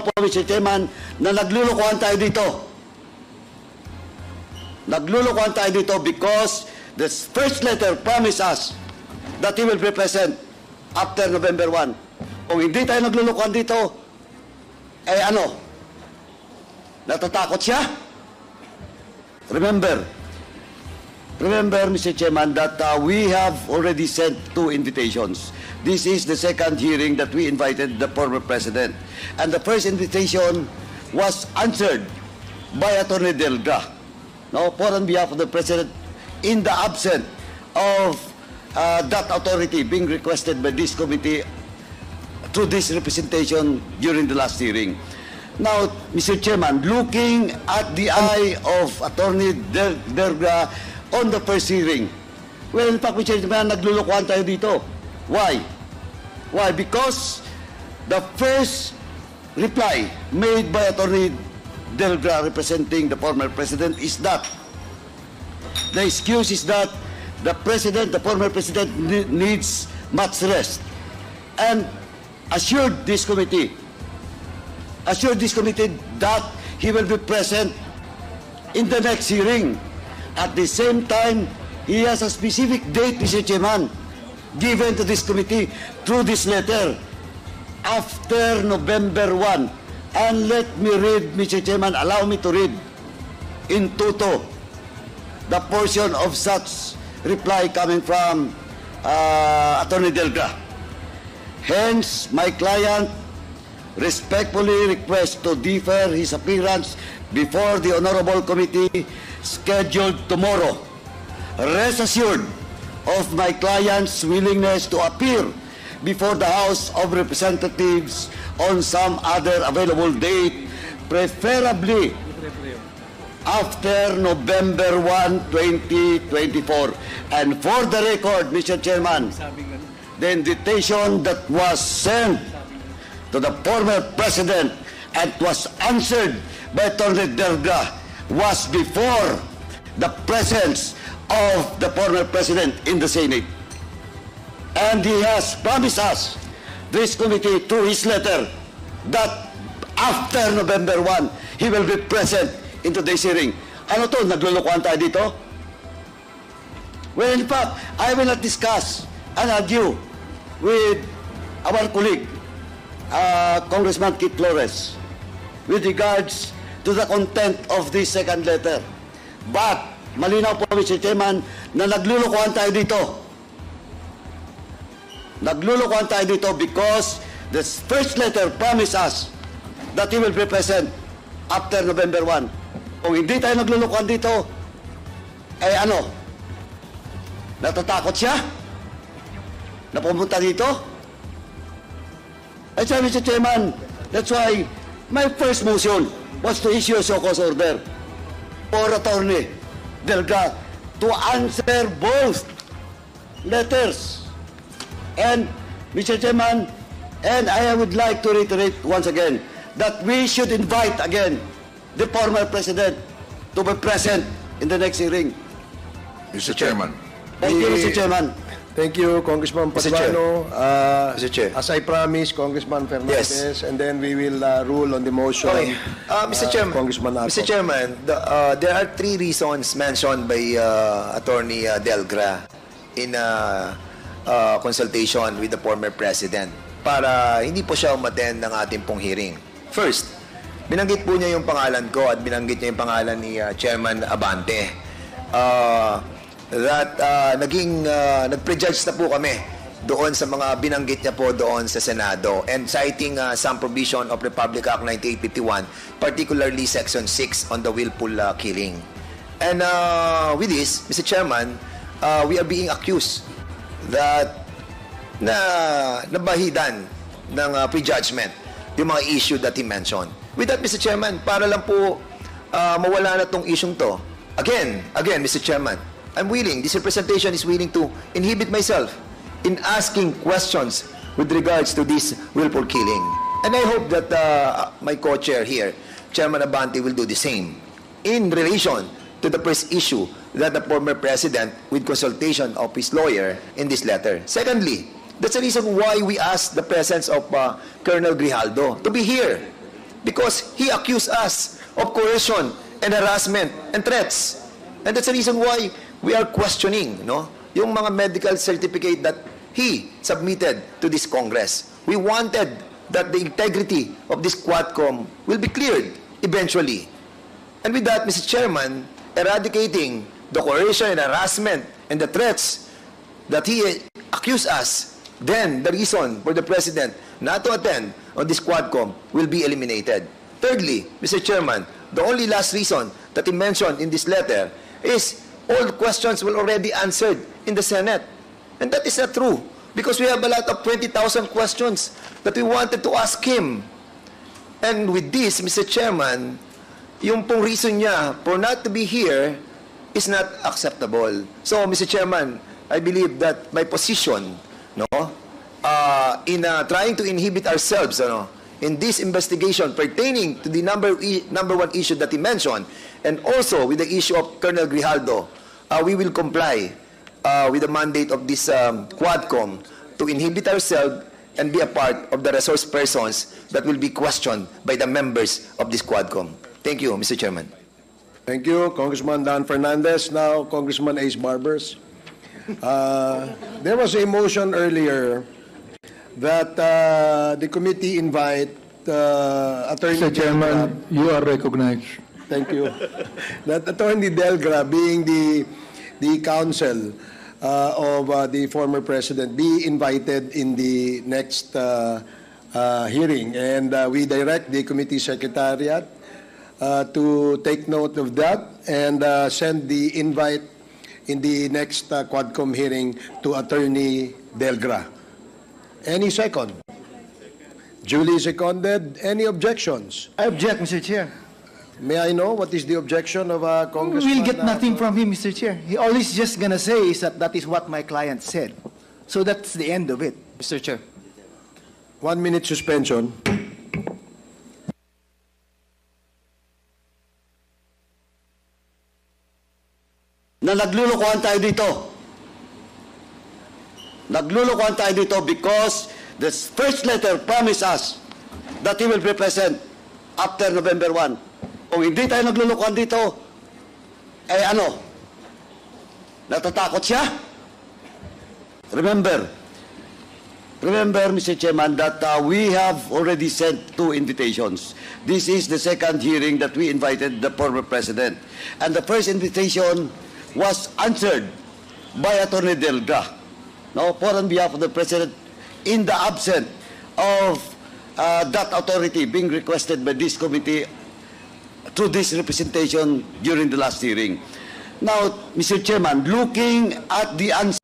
po, Mr. Chairman, na naglulukuhan tayo dito. Naglulukuhan tayo dito because the first letter promised us that he will be present after November 1. Kung hindi tayo naglulukuhan dito, eh ano? Natatakot siya? Remember, Mr. Chairman, that we have already sent 2 invitations. This is the second hearing that we invited the former president. And the first invitation was answered by Attorney Delga, no, for on behalf of the president, in the absence of that authority being requested by this committee through this representation during the last hearing. Now, Mr. Chairman, looking at the eye of Attorney Delga on the first hearing, well, in fact, Mr. Chairman, naglulukuhan tayo dito. Why? Why? Because the first reply made by Attorney Delga representing the former president is that the excuse is that the former president needs much rest, and assured this committee that he will be present in the next hearing. At the same time, he has a specific date, Mr. Chairman, given to this committee through this letter after November 1. And let me read, Mr. Chairman, allow me to read in toto the portion of such reply coming from Attorney Delga. Hence, my client respectfully requests to defer his appearance before the Honorable Committee scheduled tomorrow. Rest assured of my client's willingness to appear before the House of Representatives on some other available date, preferably after November 1, 2024. And for the record, Mr. Chairman, the invitation that was sent to the former president and was answered by Attorney Delga was before the presence of the former president in the Senate. And he has promised us, this committee, through his letter, that after November 1, he will be present in today's hearing. Ano to? Naglulukuhan tayo dito? Well, in fact, I will not discuss and argue with our colleague, Congressman Kit Flores, with regards to the content of this second letter. But, malinaw po, Mr. Chairman, na naglulukuhan tayo dito. Naglulukuhan tayo dito because the first letter promised us that he will be present after November 1. Kung hindi tayo naglulukuhan dito, eh ano? Natatakot siya? Na pumunta dito? Ay, sabi, Mr. Chairman, that's why my first motion was to issue a show-cause order for Attorney Delga to answer both letters. And, Mr. Chairman, and I would like to reiterate once again that we should invite again the former president to be present in the next hearing. Mr. Chairman. Thank you, Mr. Chairman. Thank you, Congressman Mr. Chair. Paduano. Mr. Chair. As I promised, Congressman Fernandez, Yes. and then we will rule on the motion. Okay. Mr. Chairman, Congressman Arco. Mr. Chairman, there are 3 reasons mentioned by Attorney Delgra in consultation with the former president para hindi po siya umattend ng ating pong hearing. First, binanggit po niya yung pangalan ko at binanggit niya yung pangalan ni Chairman Abante. Nag-prejudge na po kami doon sa mga binanggit niya po doon sa Senado, and citing some provision of Republic Act 9851, particularly Section 6 on the willful killing. And with this, Mr. Chairman, we are being accused that nabahidan ng prejudgment yung mga issue that he mentioned. With that, Mr. Chairman, para lang po mawala na tong issue to, again, Mr. Chairman, I'm willing, this representation is willing to inhibit myself in asking questions with regards to this willful killing. And I hope that my co-chair here, Chairman Abante, will do the same in relation to the first issue that the former president, with consultation of his lawyer, in this letter. Secondly, that's the reason why we asked the presence of Colonel Grijaldo to be here because he accused us of coercion and harassment and threats. And that's the reason why we are questioning, yung mga medical certificate that he submitted to this Congress. We wanted that the integrity of this Quadcom will be cleared eventually. And with that, Mr. Chairman, eradicating the coercion and harassment and the threats that he accused us, then the reason for the President not to attend on this Quadcom will be eliminated. Thirdly, Mr. Chairman, the only last reason that he mentioned in this letter is all the questions were already answered in the Senate. And that is not true, because we have a lot of 20,000 questions that we wanted to ask him. And with this, Mr. Chairman, yung pong reason niya for not to be here is not acceptable. So, Mr. Chairman, I believe that my position, in trying to inhibit ourselves, in this investigation pertaining to the number one issue that he mentioned, and also with the issue of Colonel Grijaldo, we will comply with the mandate of this Quadcom to inhibit ourselves and be a part of the resource persons that will be questioned by the members of this Quadcom. Thank you, Mr. Chairman. Thank you, Congressman Dan Fernandez. Now, Congressman Ace Barbers. There was a motion earlier that the committee invite Attorney Mr. Chairman, you are recognized. Thank you. That Attorney Delgra, being the counsel of the former president, be invited in the next hearing. And we direct the committee secretariat to take note of that and send the invite in the next Quadcom hearing to Attorney Delgra. Any second? Duly seconded. Any objections? I object, Mr. Chair. May I know what is the objection of Congressman? We'll get nothing from him, Mr. Chair. He always just gonna say is that is what my client said. So that's the end of it, Mr. Chair. 1 minute suspension. Na naglulukuhan tayo dito. Naglulukuhan tayo dito because the first letter promised us that he will be present after November 1. Kung hindi tayo naglulukuhan dito, natatakot siya? Remember, Mr. Chairman, that we have already sent 2 invitations. This is the second hearing that we invited the former president. And the first invitation was answered by Attorney Delga, for on behalf of the President, in the absence of that authority being requested by this committee through this representation during the last hearing. Now, Mr. Chairman, looking at the answer